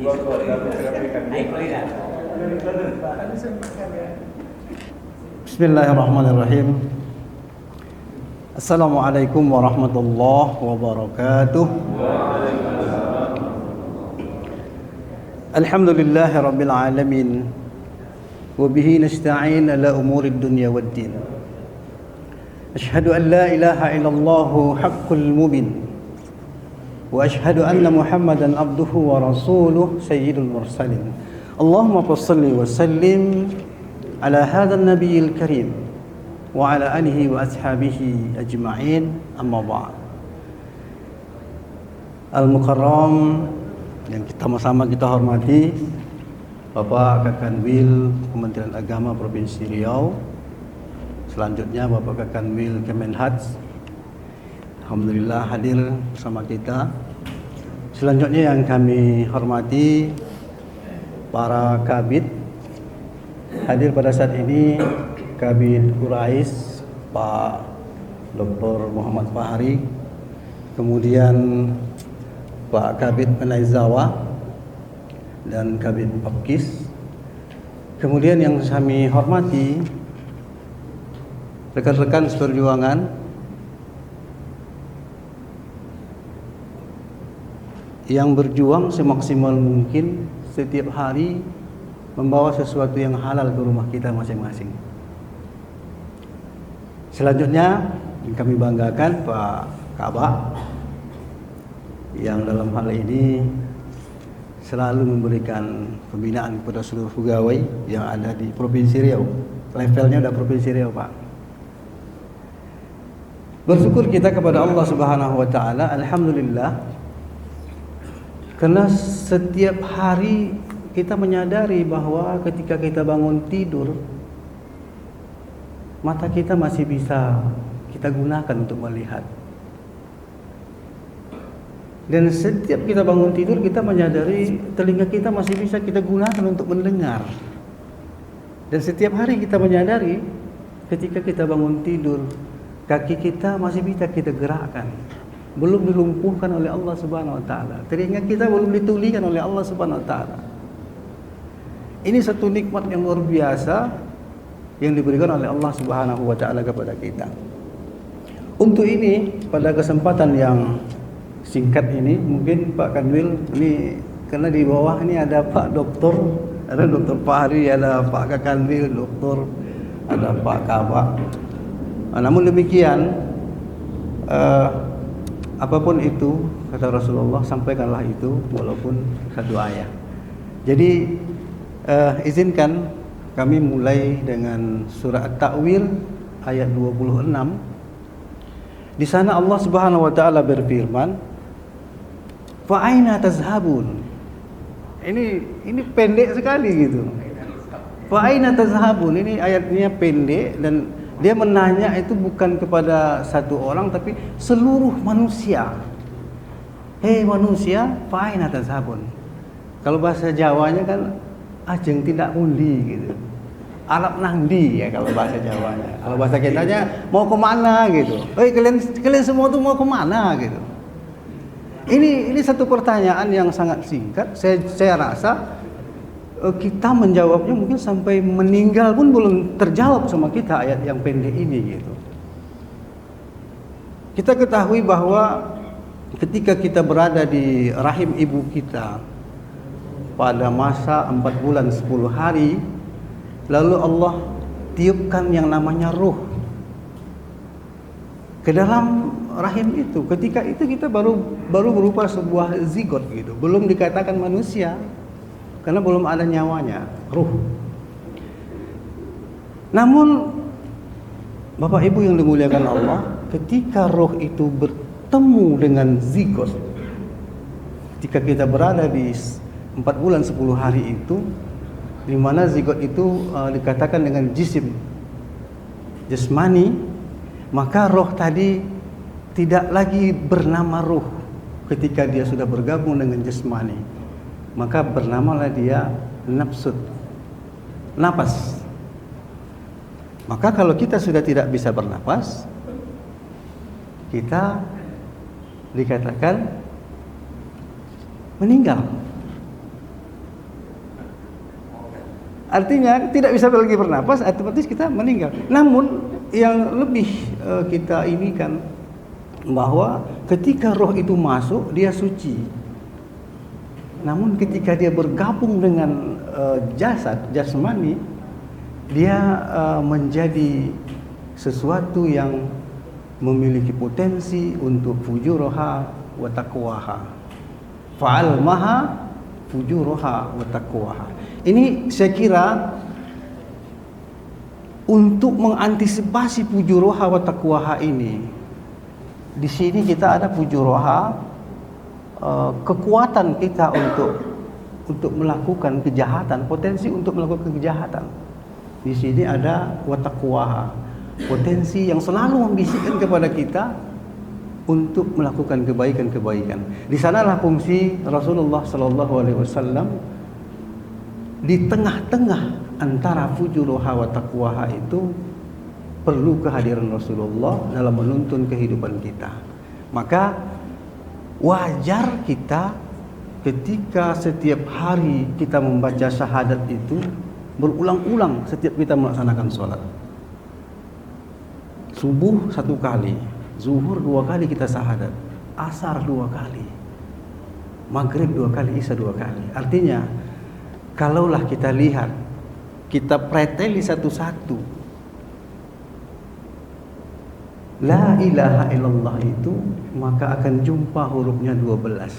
Bismillahirrahmanirrahim. Assalamualaikum warahmatullahi wabarakatuh. Alhamdulillahi rabbil alamin. Wa bihi nasta'in ala umurid dunya waddin. Ashhadu an la ilaha illallah haqqul mubin. Wa ashhadu anna Muhammadan abduhu wa rasuluh sayyidul mursalin. Allahumma shalli wa sallim ala hadzal nabiyil karim wa ala alihi wa ashabihi ajma'in, amma ba'd. Al-Mukarram yang sama-sama kita hormati Bapak Kakanwil Kementerian Agama Provinsi Riau, selanjutnya Bapak Kakanwil Kemenhaj, alhamdulillah hadir bersama kita. Selanjutnya yang kami hormati para kabid, hadir pada saat ini Kabid Kurais Pak Dr. Muhammad Fahri, kemudian Pak Kabid Penaizawa dan Kabid Papkis, kemudian yang kami hormati rekan-rekan seperjuangan yang berjuang semaksimal mungkin setiap hari membawa sesuatu yang halal ke rumah kita masing-masing. Selanjutnya yang kami banggakan Pak Kabak yang dalam hal ini selalu memberikan pembinaan kepada seluruh pegawai yang ada di Provinsi Riau. Levelnya udah Provinsi Riau, Pak. Bersyukur kita kepada Allah Subhanahu wa taala, alhamdulillah. Karena setiap hari kita menyadari bahwa ketika kita bangun tidur, mata kita masih bisa kita gunakan untuk melihat. Dan setiap kita bangun tidur, kita menyadari telinga kita masih bisa kita gunakan untuk mendengar. Dan setiap hari kita menyadari ketika kita bangun tidur, kaki kita masih bisa kita gerakkan. Belum dilumpuhkan oleh Allah Subhanahu wa taala. Telinga kita belum ditulikan oleh Allah Subhanahu wa taala. Ini satu nikmat yang luar biasa yang diberikan oleh Allah Subhanahu wa taala kepada kita. Untuk ini, pada kesempatan yang singkat ini, mungkin Pak Kanwil ini, karena di bawah ini ada Pak Doktor, ada Doktor Fahri, ada Pak Kakanwil, Doktor, ada Pak Kabak. Namun demikian, apapun itu, kata Rasulullah, sampaikanlah itu walaupun satu ayat. Jadi izinkan kami mulai dengan surah At-Ta'wir ayat 26. Di sana Allah Subhanahu wa taala berfirman, "Fa aina tazhabun?" Ini pendek sekali gitu. Fa aina tazhabun, ini ayatnya pendek dan dia menanya itu bukan kepada satu orang tapi seluruh manusia. Hei manusia, fa aina tazhabun? Kalau bahasa Jawanya kan ajeng tidak undi gitu. Arab nangdi ya kalau bahasa Jawanya. Kalau bahasa kitanya mau kemana gitu. Hei kalian semua tuh mau kemana gitu. Ini satu pertanyaan yang sangat singkat. Saya rasa kita menjawabnya mungkin sampai meninggal pun belum terjawab sama kita ayat yang pendek ini gitu. Kita ketahui bahwa ketika kita berada di rahim ibu kita pada masa 4 bulan 10 hari, lalu Allah tiupkan yang namanya ruh ke dalam rahim itu. Ketika itu kita baru berupa sebuah zigot gitu, belum dikatakan manusia. Karena belum ada nyawanya, ruh. Namun Bapak Ibu yang dimuliakan Allah, ketika roh itu bertemu dengan zigot, ketika kita berada di 4 bulan 10 hari itu, di mana zigot itu dikatakan dengan jisim, jasmani, maka roh tadi tidak lagi bernama ruh ketika dia sudah bergabung dengan jasmani. Maka bernamalah dia nafsut, napas. Maka kalau kita sudah tidak bisa bernapas, kita dikatakan meninggal. Artinya tidak bisa lagi bernapas, otomatis kita meninggal. Namun yang lebih kita ini kan bahwa ketika roh itu masuk dia suci. Namun ketika dia bergabung dengan jasmani, dia menjadi sesuatu yang memiliki potensi untuk fujuroha wa taqwaha. Fa'al maha fujuroha wa taqwaha. Ini saya kira untuk mengantisipasi fujuroha wa taqwaha ini, di sini kita ada fujuroha, kekuatan kita untuk melakukan kejahatan, potensi untuk melakukan kejahatan. Di sini ada wa taqwaha, potensi yang selalu membisikkan kepada kita untuk melakukan kebaikan-kebaikan. Di sanalah fungsi Rasulullah sallallahu alaihi wasallam. Di tengah-tengah antara fujuroha wa taqwaha itu perlu kehadiran Rasulullah dalam menuntun kehidupan kita. Maka wajar kita ketika setiap hari kita membaca syahadat itu berulang-ulang setiap kita melaksanakan sholat. Subuh 1 kali, zuhur 2 kali kita syahadat, asar 2 kali, maghrib 2 kali, isya 2 kali. Artinya kalaulah kita lihat, kita preteli satu-satu, la ilaha illallah itu, maka akan jumpa hurufnya 12.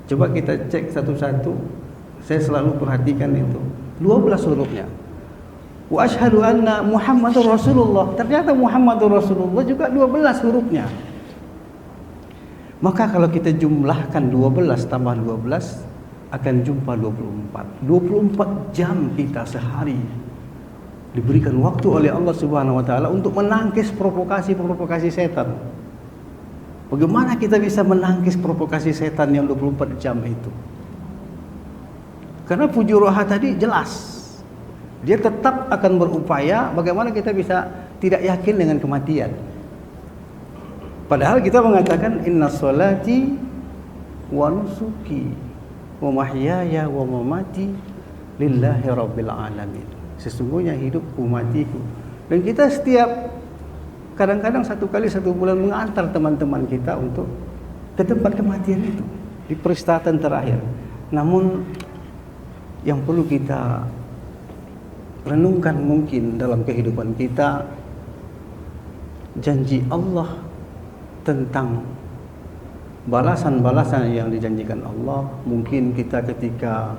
Coba kita cek satu-satu. Saya selalu perhatikan itu 12 hurufnya. Wa asyhadu anna Muhammadur Rasulullah, ternyata Muhammadur Rasulullah juga 12 hurufnya. Maka kalau kita jumlahkan 12 tambah 12 akan jumpa 24 jam kita sehari diberikan waktu oleh Allah Subhanahu wa taala untuk menangkis provokasi setan. Bagaimana kita bisa menangkis provokasi setan yang 24 jam itu? Karena fujuroha tadi jelas, dia tetap akan berupaya. Bagaimana kita bisa tidak yakin dengan kematian? Padahal kita mengatakan inna sholati wa nusuki wa mahyaya wa mamati lillahi rabbil alamin. Sesungguhnya hidupku, matiku. Dan kita setiap kadang-kadang 1 kali 1 bulan mengantar teman-teman kita untuk ke tempat kematian itu, di peristirahatan terakhir. Namun yang perlu kita renungkan mungkin dalam kehidupan kita, janji Allah tentang balasan-balasan yang dijanjikan Allah. Mungkin kita ketika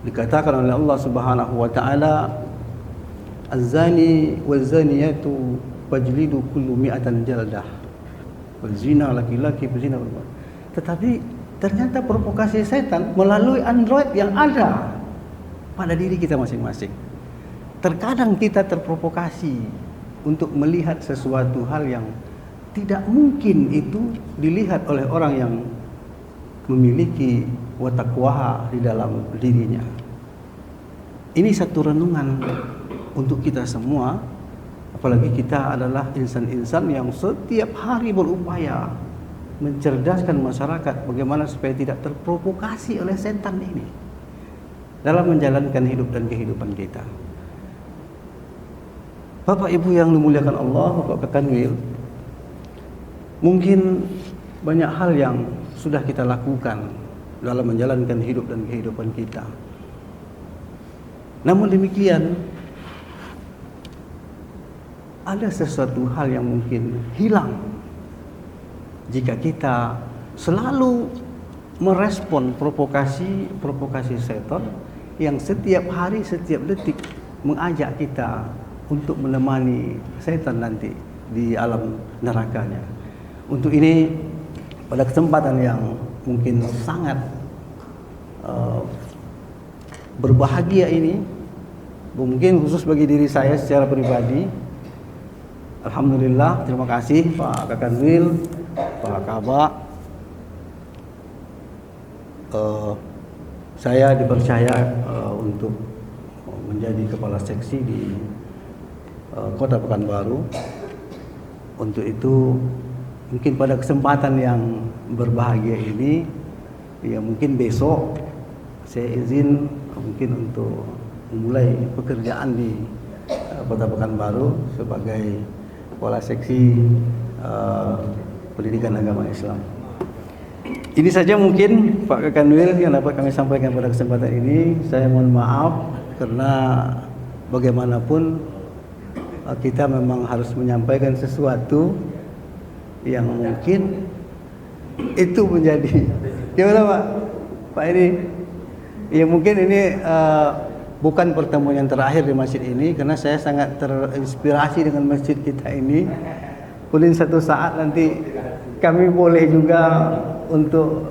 dikatakan oleh Allah Subhanahu wa taala, az-zani waz-zaniyatu fajlidu kullu mi'atan jaldah, wazina laki-laki berzina perempuan. Tetapi ternyata provokasi setan melalui android yang ada pada diri kita masing-masing. Terkadang kita terprovokasi untuk melihat sesuatu hal yang tidak mungkin itu dilihat oleh orang yang memiliki wa taqwaha di dalam dirinya. Ini satu renungan untuk kita semua, apalagi kita adalah insan-insan yang setiap hari berupaya mencerdaskan masyarakat bagaimana supaya tidak terprovokasi oleh setan ini dalam menjalankan hidup dan kehidupan kita. Bapak Ibu yang dimuliakan Allah, Bapak Kakanwil, mungkin banyak hal yang sudah kita lakukan dalam menjalankan hidup dan kehidupan kita. Namun demikian, ada sesuatu hal yang mungkin hilang jika kita selalu merespon provokasi setan yang setiap hari, setiap detik mengajak kita untuk menemani setan nanti di alam nerakanya. Untuk ini, pada kesempatan yang mungkin sangat berbahagia ini, mungkin khusus bagi diri saya secara pribadi, alhamdulillah, terima kasih Pak Kakanwil, Pak Kabak. Saya dipercaya untuk menjadi kepala seksi di Kota Pekanbaru. Untuk itu, mungkin pada kesempatan yang berbahagia ini, ya mungkin besok saya izin mungkin untuk memulai pekerjaan di Kota Pekanbaru sebagai Kepala Seksi Pendidikan Agama Islam. Ini saja mungkin Pak Kakanwil yang dapat kami sampaikan pada kesempatan ini. Saya mohon maaf karena bagaimanapun kita memang harus menyampaikan sesuatu yang mungkin itu menjadi gimana Pak ini ya mungkin ini bukan pertemuan yang terakhir di masjid ini, karena saya sangat terinspirasi dengan masjid kita ini. Mungkin satu saat nanti kami boleh juga untuk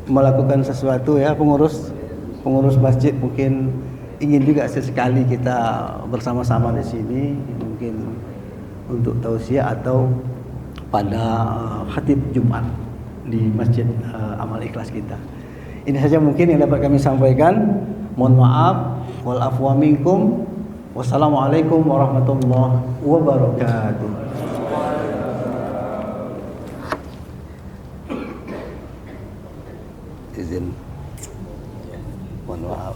melakukan sesuatu ya, pengurus masjid mungkin ingin juga sesekali kita bersama-sama di sini, mungkin untuk tausiah atau pada khatib Jumat di Masjid Amal Ikhlas kita. Ini saja mungkin yang dapat kami sampaikan. Mohon maaf, wal afwa minkum. Wassalamualaikum warahmatullahi wabarakatuh. Izin. Mohon maaf.